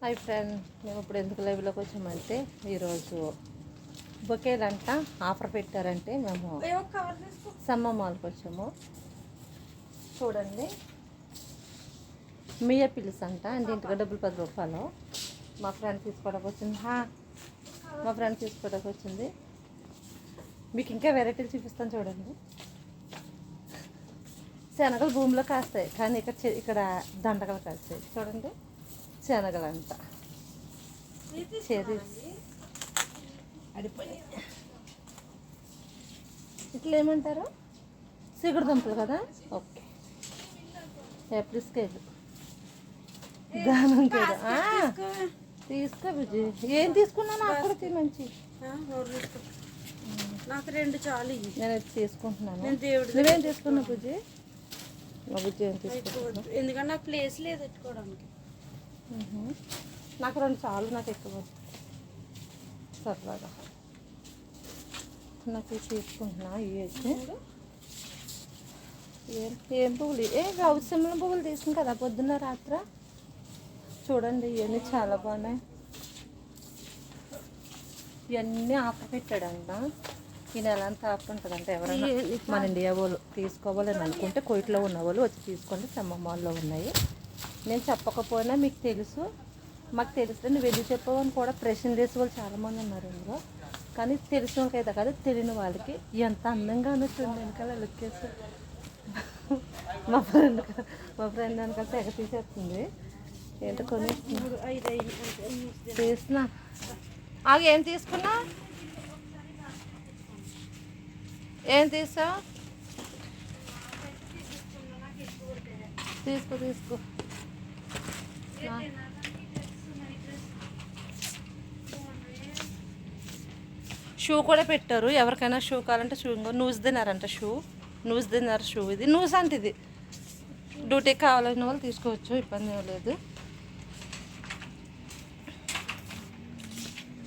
Hi friend, మేము ఇప్పుడు ఎందుకు లైవ్లోకి వచ్చామంటే ఈరోజు బొకేలంట ఆఫర్ పెట్టారంటే మేము సమ్మ మాల్కి వచ్చాము. చూడండి, మియా పిల్స్ అంట అంటే ఇంటికి డబ్బులు 10 రూపాయలు. మా ఫ్రెండ్ తీసుకోవడానికి వచ్చింది. మీకు ఇంకా వెరైటీలు చూపిస్తాను చూడండి. శనగలు భూమిలో కాస్తాయి కానీ ఇక్కడ దండగలు కాస్తాయి. చూడండి, శనగలంట చెరీస్ అడిపోయి ఇట్లా ఏమంటారు, సిగుడు దుంపలు కదా. ఓకే, యాపిల్స్ కేజీ దానం కదా. తీసుకో బుజ్జి, ఏం తీసుకున్నాను అక్కడికి మంచి నాకు 2 చాలు. నేను అది తీసుకుంటున్నాను. నువ్వేం తీసుకున్నావు బుజ్జి? మా బుజ్జి ఏం తీసుకుంటున్నావు? ఎందుకంటే నాకు ప్లేస్ లేదు పెట్టుకోవడానికి. నాకు 2 చాలు, నాకు ఎక్కువ సరదాగా నాకు తీసుకుంటున్నా. ఏం పువ్వులు, అవసరమైన పువ్వులు తీసుకుని కదా పొద్దున్న రాత్ర. చూడండి, ఇవన్నీ చాలా బాగున్నాయి. ఇవన్నీ ఆఫర్ పెట్టాడంట. ఈ నెల అంతా ఆఫర్ ఉంటుందంట. ఎవరైనా మన ఇండియా వాళ్ళు తీసుకోవాలని అనుకుంటే కోయిట్లో ఉన్న వాళ్ళు వచ్చి తీసుకోండి. సమ్మ మాల్లో ఉన్నాయి. నేను చెప్పకపోయినా మీకు తెలుసు, మాకు తెలిస్తే నువ్వు వెళ్ళి చెప్పవని కూడా ప్రశ్న వేసే వాళ్ళు చాలామంది ఉన్నారు ఇందులో. కానీ తెలిసిన వాళ్ళకైతే కాదు, తెలియని వాళ్ళకి ఎంత అందంగా ఉన్నట్టుంది వెనకాల లుక్కేసి. మా ఫ్రెండ్ వెనకాల తెగ తీసేస్తుంది. ఏంటో కొని తీస్తున్నా. ఏం తీసుకున్నా? ఏం తీసావు? తీసుకో. షూ కూడా పెట్టారు. ఎవరికైనా షూ కావాలంటే షూ. ఇంకో నూజ్ తిన్నారంట. నూజ్ తిన్నారు షూ. ఇది నూజ్ అంటే ఇది డ్యూటీకి కావాలన్న వాళ్ళు తీసుకోవచ్చు, ఇబ్బంది ఏం లేదు.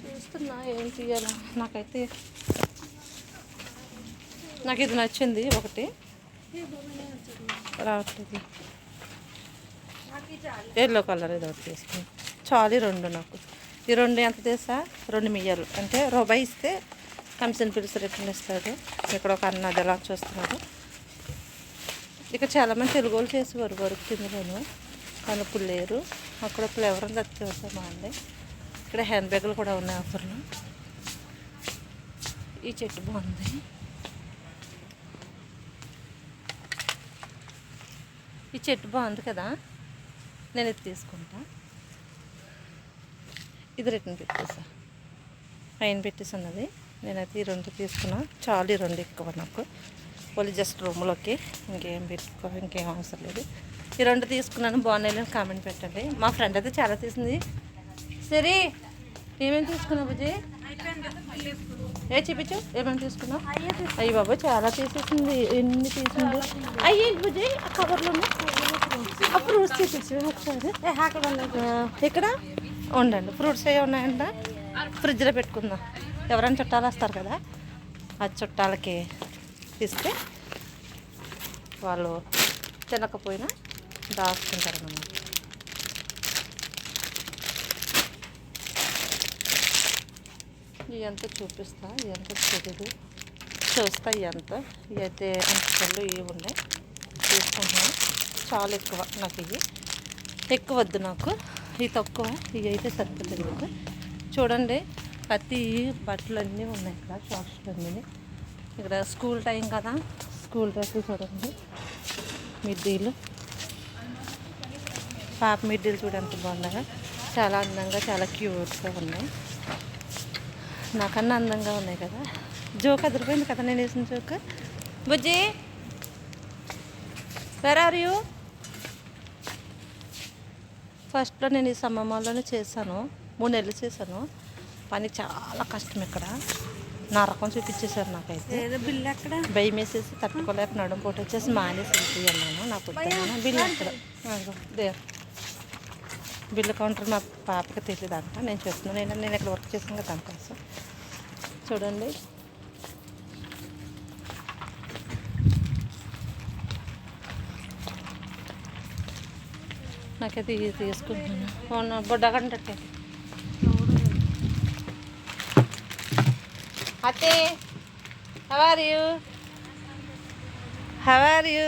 చూస్తున్నా ఏం తీయాలా. నాకు ఇది నచ్చింది ఒకటి, రావట్లేదు. ఎల్లో కలర్ ఇది ఒకటి తీసుకుని చాలు. 2 నాకు. ఈ 2 ఎంత తీసా? 2 మియ్యాలు అంటే రూపాయి ఇస్తే కమిషన్ పిలిచి రిటర్న్ ఇస్తాడు. ఇక్కడ ఒక అన్న అది ఎలా చూస్తున్నాడు. ఇక్కడ చాలామంది తెలుగు వాళ్ళు చేసేవారు వరకు తిందిలోను, కానీ ఇప్పుడు లేరు. అక్కడప్పుడు ఎవరైనా తెచ్చేవస్తామా అండి. ఇక్కడ హ్యాండ్ బ్యాగులు కూడా ఉన్నాయి ఆఫర్లు. ఈ చెట్టు బాగుంది. ఈ చెట్టు బాగుంది కదా, నేను ఇది తీసుకుంటా. ఇది రిటర్న్ పెట్టేసా, పైన పెట్టేసి ఉన్నది. నేనైతే ఈ 2 తీసుకున్నా చాలు. ఈ 2 ఎక్కువ నాకు. వాళ్ళు జస్ట్ రూమ్లోకి ఇంకేం అవసరం లేదు. ఈ 2 తీసుకున్నాను. బాగున్నాయి కామెంట్ పెట్టండి. మా ఫ్రెండ్ అయితే చాలా తీసింది. సరే, ఏమేమి తీసుకున్నావు బుజ్జి? చూపించు, ఏమేమి తీసుకున్నావు? అయ్యి బాబు, చాలా తీసేసింది. ఎన్ని తీసింది అయ్యి బుజ్జి. ఆ కవర్లో ఆ ఫ్రూట్స్ చూపించు ఒకసారి. ఇక్కడ ఉండండి, ఫ్రూట్స్ ఏ ఉన్నాయంట. ఫ్రిడ్జ్లో పెట్టుకుందాం. ఎవరైనా చుట్టాలు వస్తారు కదా, ఆ చుట్టాలకి ఇస్తే వాళ్ళు తినకపోయినా దాచుకుంటారు అన్నమాట. ఎంత చూపిస్తా, ఎంత తెలియదు చూస్తా. ఎంత ఇవైతే అంతలు ఇవి ఉన్నాయి, తీసుకుంటున్నాను. చాలా ఎక్కువ నాకు. ఇవి ఎక్కువ వద్దు నాకు, ఇవి తక్కువ. ఇవి అయితే సరిపోతుంది మీకు. చూడండి, ప్రతి బట్టలు అన్నీ ఉన్నాయి ఇక్కడ, షాప్స్ అన్నీ. ఇక్కడ స్కూల్ టైం కదా, స్కూల్ డ్రెస్సులు చూడండి. మిడ్డీలు, పాప మిడ్డీలు చూడండి బాగున్నాయి. చాలా అందంగా, చాలా క్యూట్గా ఉన్నాయి. నాకన్నా అందంగా ఉన్నాయి కదా. జోక్ అదిరిపోయింది కదా నేను వేసిన joke. Bujji, where are you? ఫస్ట్లో నేను ఈ సమ్మమాల్లోనే చేశాను. 3 నెలలు చేశాను. పని చాలా కష్టం. ఇక్కడ నా రకం చూపించేశారు. నాకైతే భయం వేసేసి తట్టుకోలేక నడుం పోటీ వచ్చేసి మానేసి వెళ్ళిపోయాను. నాకు వద్దాను. బిల్లు అక్కడ బిల్లు కౌంటర్ మా పాపకి తెలియదు అంట. నేను చెప్తున్నాను, నేను ఇక్కడ వర్క్ చేసాను కదా దానికోసం. చూడండి, నాకైతే ఇది తీసుకుంటున్నాను బుడ్డగంటే అతే హౌ ఆర్ యూ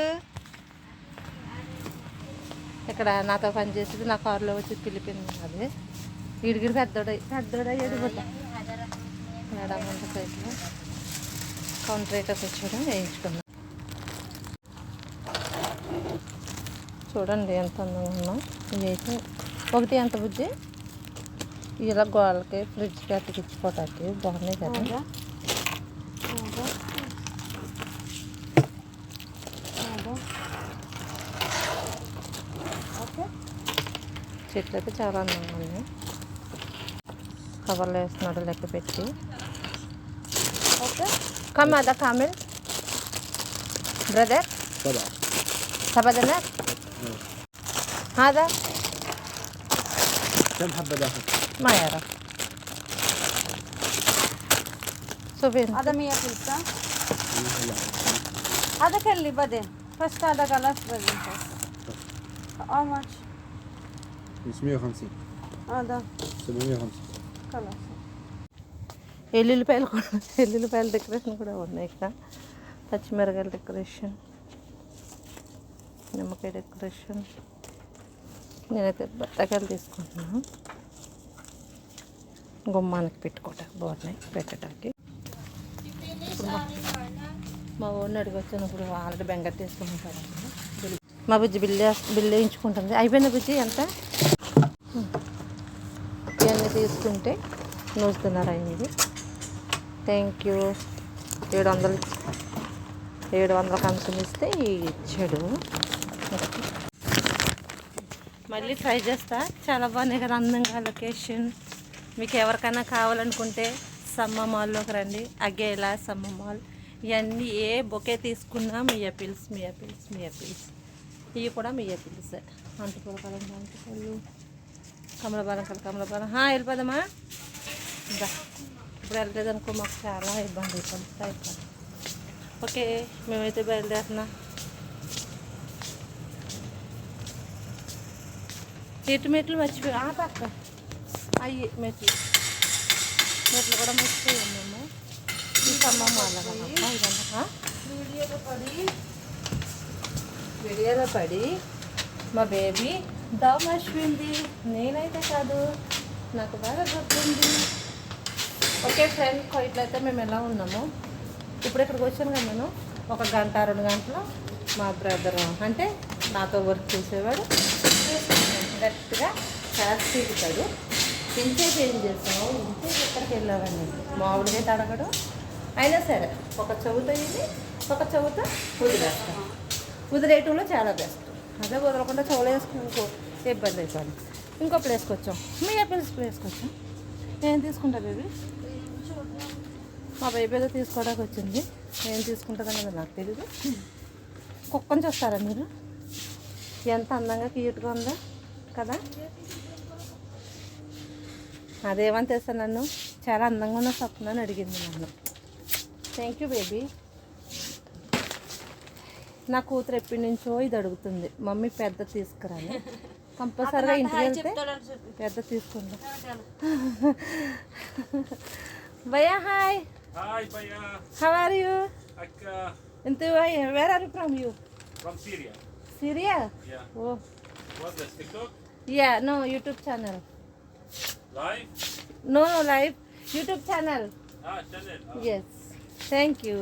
ఇక్కడ నాతో పనిచేసేది నా కారులో వచ్చి పిలిపింది అది వీడిగిడి పెద్దోడయ్యాడు బుడ్డ మేడం అంత సైజులో కౌంటర్ రేటర్స్ వచ్చాడు వేయించుకున్నాం. చూడండి ఎంత అందంగా ఉన్నాం. ఇవి అయితే ఒకటి ఎంత బుజ్జి ఇలా గోడలకి ఫ్రిడ్జ్కి అతికించుకోవటానికి బాగున్నాయి కదా. ఓకే చెట్లు అయితే చాలా అందంగా ఉన్నాయి. కవర్లు వేస్తున్నాడు లెక్క పెట్టి. ఓకే కమ్ అదా Camille brother సబదనా هذا كم حبة داخل؟ ما يعرف شوفين هذا 100 بيسة. هذا كله بعدين فست هذا خلاص بعدين how much 550 هذا 750 خلاص. ఎల్లుల్లిపాయల decoration కూడా ఉన్నాయి ఇక్కడ. పచ్చిమిరకాయల డెకరేషన్, నిమ్మకాయ డెకరేషన్. నేనైతే బత్తాకాయలు తీసుకుంటున్నాను గుమ్మానికి పెట్టుకోవటానికి బాగున్నాయి పెట్టడానికి. ఇప్పుడు మా ఊరిని అడిగి వచ్చినప్పుడు ఆల్రెడీ బెంగట్ తీసుకుంటారు. మా బుజ్జి బిల్లు వేయించుకుంటుంది. అయిపోయింది బుజ్జి ఎంత ఇవన్నీ తీసుకుంటే నూస్తున్నారు అయింది. Thank you. 700 కంపెనీ ఇస్తే ఇచ్చాడు. మళ్ళీ ట్రై చేస్తా. చాలా బాగున్నాయి కదా అందంగా లొకేషన్. మీకు ఎవరికైనా కావాలనుకుంటే సమ్మ మాల్లోకి రండి. అగేలా సమ్మ మాల్. ఇవన్నీ ఏ బొకే తీసుకున్నా మీ యాపిల్స్ ఇవి కూడా మీ యాపిల్స్. అంటుకోవాలి అంటుకోళ్ళు కమలబాలం వెళ్ళిపోదామా. ఇంకా ఇప్పుడు వెళ్ళలేదనుకో మాకు చాలా ఇబ్బంది అయిపోతుంది. ఓకే మేమైతే బయలుదేరుతున్నా. మెట్లు మర్చిపోయాం. ఆ పక్క అయ్యి మెట్లు కూడా మర్చిపోయాం మేము. ఈ ఖమ్మం వాళ్ళ ఇదంతా వీడియోలో పడి మా బేబీ దమ్ మర్చిపోయింది. నేనైతే కాదు, నాకు బాగా గుర్తుంది. ఓకే ఫ్రెండ్, ఇట్లయితే మేము ఎలా ఉన్నాము. ఇప్పుడు ఇక్కడికి వచ్చాను కదా నేను. 1 గంట 2 గంటలు మా బ్రదర్ అంటే నాతో వర్క్ చేసేవాడు గట్టిగా క్లాస్ తీరుతాడు. ఇంతసేపు ఏం చేస్తాము, ఇంతసేపు ఎక్కడికి వెళ్ళామండి. మామిడిగా తడగడు. అయినా సరే ఒక చెవుతో ఇది ఒక చెవుతో వదిలేస్తాం. వదిలేయటంలో చాలా బెస్ట్. అదే వదలకుండా చెవులు వేసుకుని ఇబ్బంది అయిపోయింది. ఇంకో ప్లేస్కి వచ్చాం. మీ ప్లేస్కి వచ్చాం. ఏం తీసుకుంటారు ఇది? మా బేబీ ఏదో తీసుకోవడానికి వచ్చింది. ఏం తీసుకుంటుందన్నది నాకు తెలీదు. కుక్కని చూస్తారా మీరు? ఎంత అందంగా క్యూట్గా ఉందో కదా. అదేమని తెస్తాను నన్ను చాలా అందంగా ఉన్న స్వప్న అని అడిగింది నన్ను. Thank you baby. నా కూతురు ఎప్పటి నుంచో ఇది అడుగుతుంది, మమ్మీ పెద్ద తీసుకురాలి. కంపల్సరీగా ఇంటికి వెళ్తే పెద్ద తీసుకుందాం. భయ్యా hi. Hi, Baya. How are you? Akka where are you from you? from Syria. Syria? Yeah. Oh. What's this, TikTok? Yeah, no, YouTube channel. Live? No, live. YouTube channel. Channel. Yes. Thank you.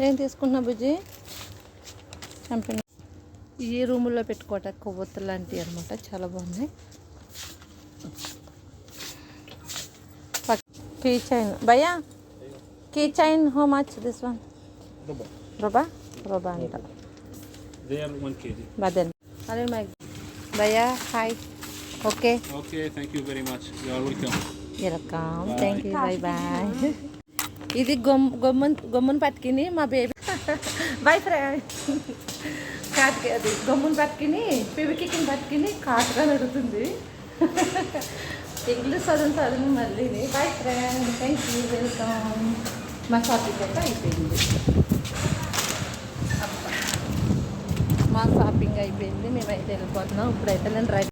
ఏం తీసుకుంటున్నా బుజ్జి? Company ఈ రూముల్లో పెట్టుకోవటానికి కొవ్వొత్తులు లాంటివి అనమాట. చాలా బాగున్నాయి. Key chain భయ్యా, key chain how much this one? రూబా అంట. They are 1 kg. బదన్ అదే మై భయ్యా hi. Okay Okay, thank you very much. You are welcome. Welcome. Thank you. Bye. ఇది గమ్మును పట్టుకుని మా బేబీ బై ఫ్రెండ్ కాటుకి అది గమ్మును పట్టుకుని పివికిని పట్టుకుని కాటుగా నడుతుంది. ఇంగ్లీష్ చదువు మళ్ళీ. By friend, thank you, welcome. మా షాపింగ్ అయితే అయిపోయింది. మా షాపింగ్ అయిపోయింది, మేమైతే వెళ్ళిపోతున్నాం. ఇప్పుడైతే నేను రైట్